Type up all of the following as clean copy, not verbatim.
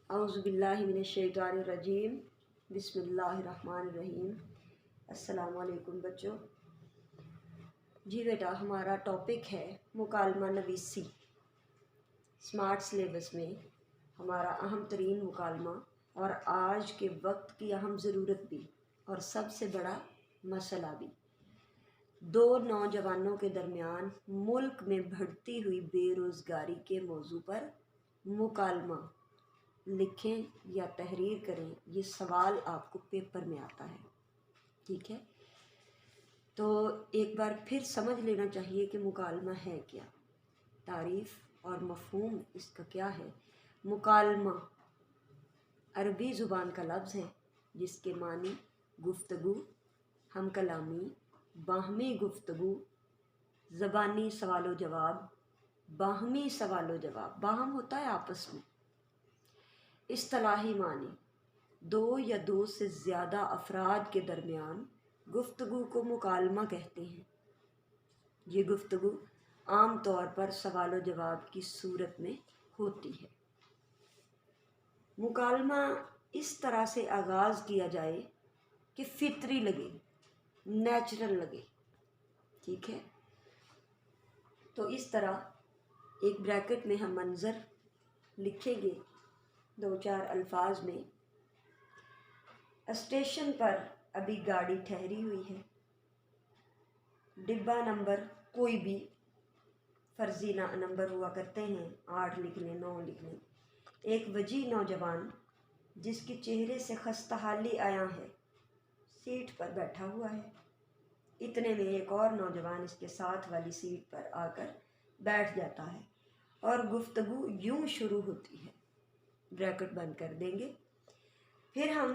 औज़ुबिल्लाहि मिनश्शैतानिर्रजीम बिस्मिल्लाहिर्रहमानिर्रहीम। अस्सलामु अलैकुम बच्चों। जी बेटा, हमारा टॉपिक है मुकालमा नवीसी। स्मार्ट सिलेबस में हमारा अहम तरीन मुकालमा और आज के वक्त की अहम ज़रूरत भी और सबसे बड़ा मसला भी, दो नौजवानों के दरमियान मुल्क में बढ़ती हुई बेरोज़गारी के मौजू पर मुकालमा लिखें या तहरीर करें। ये सवाल आपको पेपर में आता है, ठीक है। तो एक बार फिर समझ लेना चाहिए कि मुकालमा है क्या, तारीफ़ और मफ़हूम इसका क्या है। मुकालमा अरबी ज़ुबान का लफ्ज़ है जिसके मानी गुफ्तगू, हम कलामी, बाहमी गुफ्तगू, ज़बानी सवालो जवाब, बाहमी सवालो जवाब। बाहम होता है आपस में। इस्तिलाही मानी दो या दो से ज़्यादा अफराद के दरमियान गुफ्तगू को मुकालमा कहते हैं। ये गुफ्तगू आम तौर पर सवाल जवाब की सूरत में होती है। मुकालमा इस तरह से आगाज़ किया जाए कि फितरी लगे, नेचुरल लगे, ठीक है। तो इस तरह एक ब्रैकेट में हम मंज़र लिखेंगे दो चार अल्फाज में। स्टेशन पर अभी गाड़ी ठहरी हुई है। डिब्बा नंबर कोई भी फर्जी नंबर हुआ करते हैं, 8 लिख लें, 9 लिख लें। एक वजीह नौजवान जिसके चेहरे से खस्ताहाली आया है सीट पर बैठा हुआ है। इतने में एक और नौजवान इसके साथ वाली सीट पर आकर बैठ जाता है और गुफ्तगू यूं शुरू होती है। ब्रैकेट बंद कर देंगे। फिर हम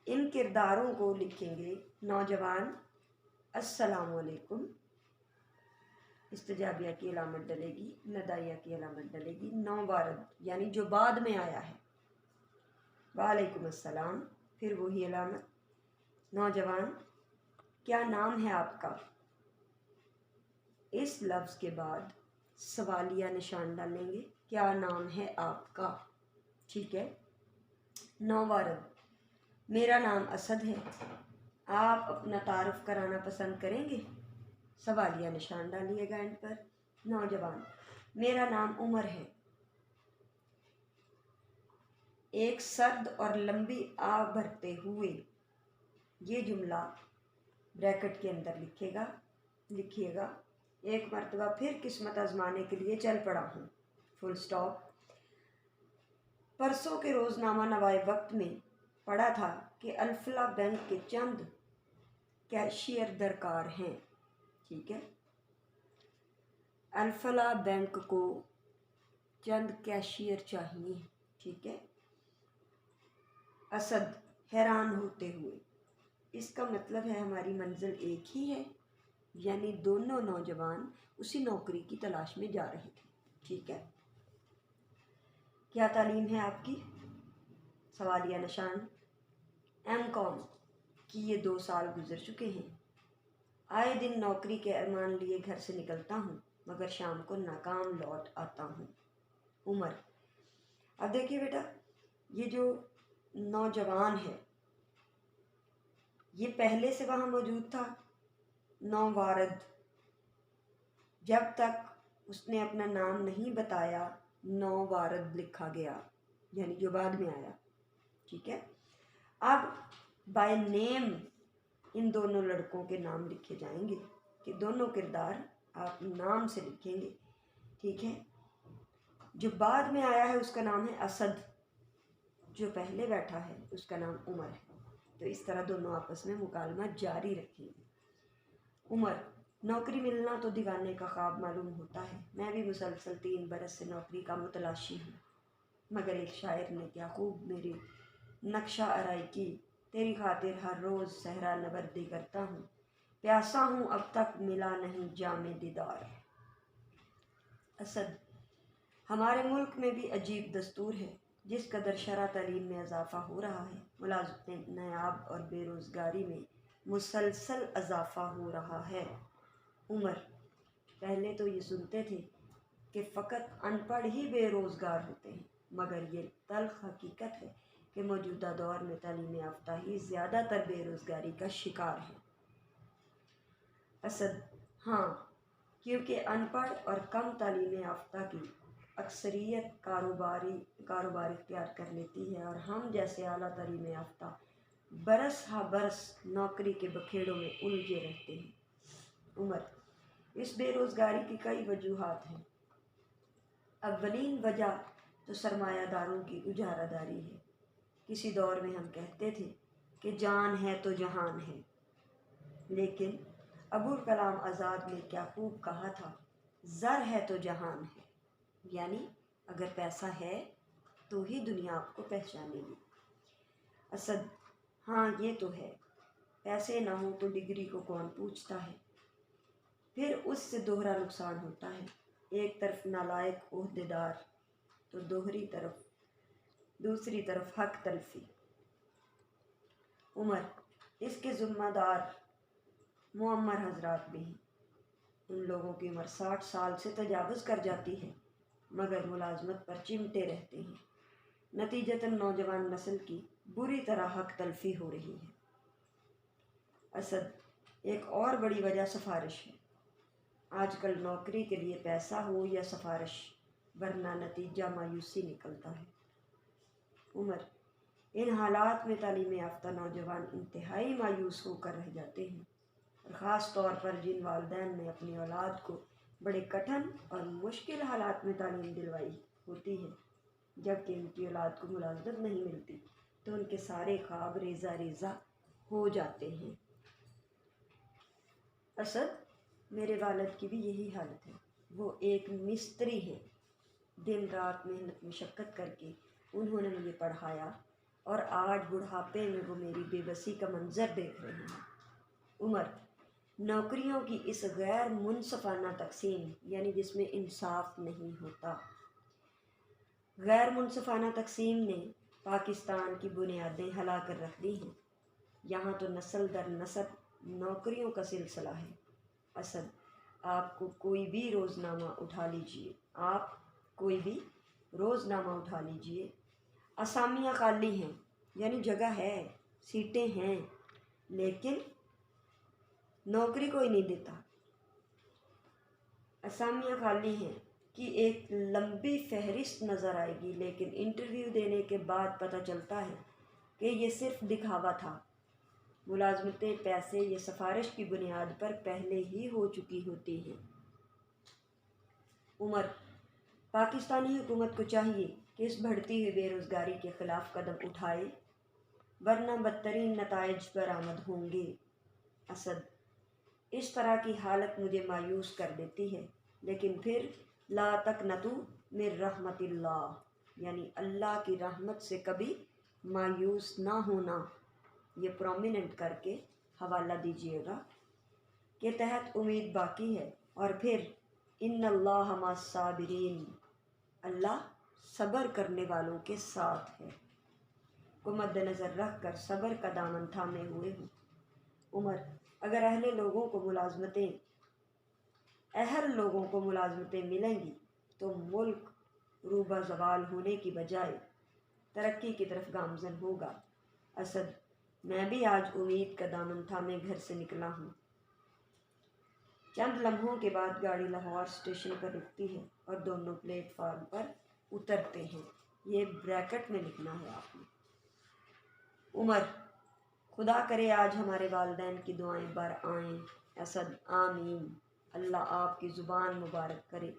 इन किरदारों को लिखेंगे। नौजवान अस्सलाम वालेकुम, इस्तजाबिया की अलामत डलेगी, नदाइया की अलामत डलेगी। नौवारद यानी जो बाद में आया है, वालेकुम अस्सलाम, फिर वही अलामत। नौजवान क्या नाम है आपका? इस लफ्ज़ के बाद सवालिया निशान डालेंगे, क्या नाम है आपका, ठीक है। नौवारद मेरा नाम असद है, आप अपना तारुफ कराना पसंद करेंगे? सवालिया निशान डालिएगा एंड पर। नौजवान मेरा नाम उमर है। एक सर्द और लंबी आग भरते हुए, ये जुमला ब्रैकेट के अंदर लिखिएगा। एक मरतबा फिर किस्मत आजमाने के लिए चल पड़ा हूँ, फुल स्टॉप। परसों के रोज़नामा नवाए वक्त में पढ़ा था कि अल्फला बैंक के चंद कैशियर दरकार हैं, ठीक है। अल्फला बैंक को चंद कैशियर चाहिए, ठीक है। असद हैरान होते हुए, इसका मतलब है हमारी मंजिल एक ही है, यानी दोनों नौजवान उसी नौकरी की तलाश में जा रहे थे, ठीक है। क्या तालीम है आपकी? सवालिया निशान। एम.कॉम की ये 2 साल गुजर चुके हैं। आए दिन नौकरी के अरमान लिए घर से निकलता हूँ, मगर शाम को नाकाम लौट आता हूँ। उमर। अब देखिए बेटा, ये जो नौजवान है ये पहले से वहाँ मौजूद था। नौवारद, जब तक उसने अपना नाम नहीं बताया नौवारद लिखा गया, यानी जो बाद में आया, ठीक है। अब बाय नेम इन दोनों लड़कों के नाम लिखे जाएंगे कि दोनों किरदार आप नाम से लिखेंगे, ठीक है। जो बाद में आया है उसका नाम है असद, जो पहले बैठा है उसका नाम उमर है। तो इस तरह दोनों आपस में मुकालमा जारी रखेंगे। उमर, नौकरी मिलना तो दीवाने का ख्वाब मालूम होता है। मैं भी मुसलसल 3 बरस से नौकरी का मुतलाशी हूँ, मगर एक शायर ने क्या खूब मेरी नक्शा आराई की। तेरी खातिर हर रोज़ सहरा नबर्दी करता हूँ, प्यासा हूँ अब तक मिला नहीं जामे दीदार। असद, हमारे मुल्क में भी अजीब दस्तूर है। जिस कदर शरअ तालीम में इजाफ़ा हो रहा है, मुलाज़िमत नायाब और बेरोज़गारी में मुसलसल इजाफ़ा हो रहा है। उमर, पहले तो ये सुनते थे कि फ़कत अनपढ़ ही बेरोज़गार होते हैं, मगर ये तल्ख हकीकत है कि मौजूदा दौर में तालीम याफ्ता ही ज़्यादातर बेरोज़गारी का शिकार है। असद: हाँ, क्योंकि अनपढ़ और कम तालीम याफ्ता की अक्सरियत कारोबार इख्तियार कर लेती है और हम जैसे आला तालीम याफ्ता बरस हा बरस नौकरी के बखेड़ों में उलझे रहते हैं। उमर: इस बेरोज़गारी की कई वजूहात हैं। अव्वलीन वजह तो सरमायादारों की उजारादारी है। किसी दौर में हम कहते थे कि जान है तो जहान है, लेकिन अबुल कलाम आज़ाद ने क्या खूब कहा था, ज़र है तो जहान है, यानी अगर पैसा है तो ही दुनिया आपको पहचानेगी। असद: हाँ, ये तो है, पैसे ना हो तो डिग्री को कौन पूछता है। फिर उससे दोहरा नुकसान होता है, एक तरफ नालायक ओहदेदार तो दूसरी तरफ हक तलफी। उमर: इसके ज़िम्मेदार मुअम्मर हजरात भी हैं। उन लोगों की उम्र 60 साल से तजावुज़ कर जाती है मगर मुलाजमत पर चिमटे रहते हैं। नतीजतन नौजवान नस्ल की बुरी तरह हक तलफी हो रही है। असद: एक और बड़ी वजह सिफारिश है। आजकल नौकरी के लिए पैसा हो या सिफारिश, वरना नतीजा मायूसी निकलता है। उमर: इन हालात में तालीम याफ्ता नौजवान इंतहाई मायूस होकर रह जाते हैं और ख़ास तौर पर जिन वालिदैन ने अपनी औलाद को बड़े कठिन और मुश्किल हालात में तालीम दिलवाई होती है, जबकि उनकी औलाद को मुलाज़मत नहीं मिलती, तो उनके सारे ख्वाब रेज़ा रेज़ा हो जाते हैं। असद: मेरे वालिद की भी यही हालत है। वो एक मिस्त्री हैं। दिन रात मेहनत मशक्क़त करके उन्होंने मुझे पढ़ाया और आज बुढ़ापे में वो मेरी बेबसी का मंजर देख रहे हैं। उमर: नौकरियों की इस गैर मुनसफ़ाना तकसीम, यानी जिसमें इंसाफ नहीं होता, गैर मुनसफ़ाना तकसीम ने पाकिस्तान की बुनियादें हिला कर रख दी हैं। यहाँ तो नस्ल दर नस्ल नौकरियों का सिलसिला है। असद: आपको कोई भी रोज़नामा उठा लीजिए, असामियाँ खाली हैं, यानी जगह है, सीटें हैं, लेकिन नौकरी कोई नहीं देता। असामियाँ खाली हैं कि एक लंबी फहरिस्त नज़र आएगी, लेकिन इंटरव्यू देने के बाद पता चलता है कि ये सिर्फ दिखावा था। मुलाजमतें पैसे या सिफारिश की बुनियाद पर पहले ही हो चुकी होती हैं। उमर: पाकिस्तानी हुकूमत को चाहिए कि इस बढ़ती हुई बेरोज़गारी के ख़िलाफ़ कदम उठाए, वरना बदतरीन नताइज बरामद होंगे। असद: इस तरह की हालत मुझे मायूस कर देती है, लेकिन फिर ला तक़नतू मिन रहमतिल्लाह, यानी अल्लाह की रहमत से कभी मायूस ना होना, ये प्रोमिनेंट करके हवाला दीजिएगा, के तहत उम्मीद बाकी है। और फिर इन्नल्लाह मस्साबिरीन, अल्लाह सब्र करने वालों के साथ है, को मद्देनज़र रख कर सब्र का दामन थामे हुए हूँ। उमर: अगर अहल लोगों को मुलाजमतें मिलेंगी तो मुल्क रूबा ज़वाल होने की बजाय तरक्की की तरफ गामज़न होगा। असद: मैं भी आज उम्मीद का दामन थामे घर से निकला हूँ। चंद लम्हों के बाद गाड़ी लाहौर स्टेशन पर रुकती है और दोनों प्लेटफार्म पर उतरते हैं। ये ब्रैकेट में लिखना है आपने। उमर: खुदा करे आज हमारे वालिदैन की दुआएं बर आएँ। असद: आमीन, अल्लाह आपकी ज़ुबान मुबारक करे।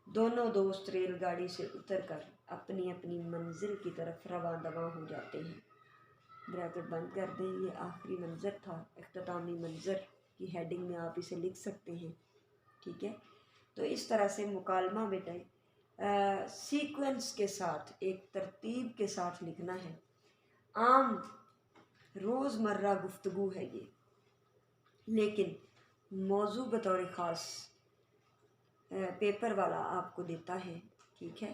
दोनों दोस्त रेलगाड़ी से उतरकर अपनी अपनी मंजिल की तरफ रवां दवां हो जाते हैं। ब्रैकेट बंद कर दें। ये आखिरी मंज़र था, इख्तितामी मंज़र की हेडिंग में आप इसे लिख सकते हैं, ठीक है। तो इस तरह से मुकालमा बेटा सीक्वेंस के साथ, एक तरतीब के साथ लिखना है। आम रोज़मर्रा गुफ्तगू है ये, लेकिन मौजू बतौर ख़ास पेपर वाला आपको देता है, ठीक है।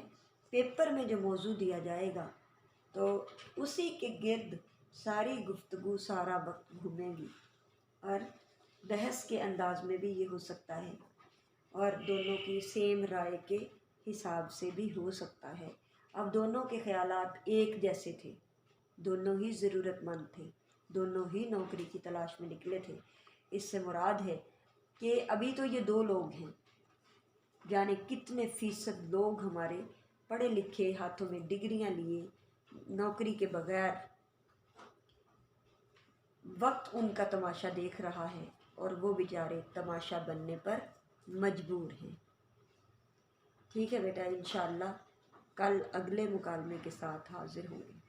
पेपर में जो मौजू दिया जाएगा तो उसी के गिर्द सारी गुफ्तगू सारा वक्त घूमेगी और बहस के अंदाज में भी ये हो सकता है और दोनों की सेम राय के हिसाब से भी हो सकता है। अब दोनों के ख्यालात एक जैसे थे, दोनों ही ज़रूरतमंद थे, दोनों ही नौकरी की तलाश में निकले थे। इससे मुराद है कि अभी तो ये दो लोग हैं, जाने कितने फ़ीसद लोग हमारे पढ़े लिखे, हाथों में डिग्रियां लिए, नौकरी के बगैर वक्त उनका तमाशा देख रहा है और वो बेचारे तमाशा बनने पर मजबूर हैं। ठीक है बेटा, इंशाअल्लाह कल अगले मुकालमे के साथ हाजिर होंगे।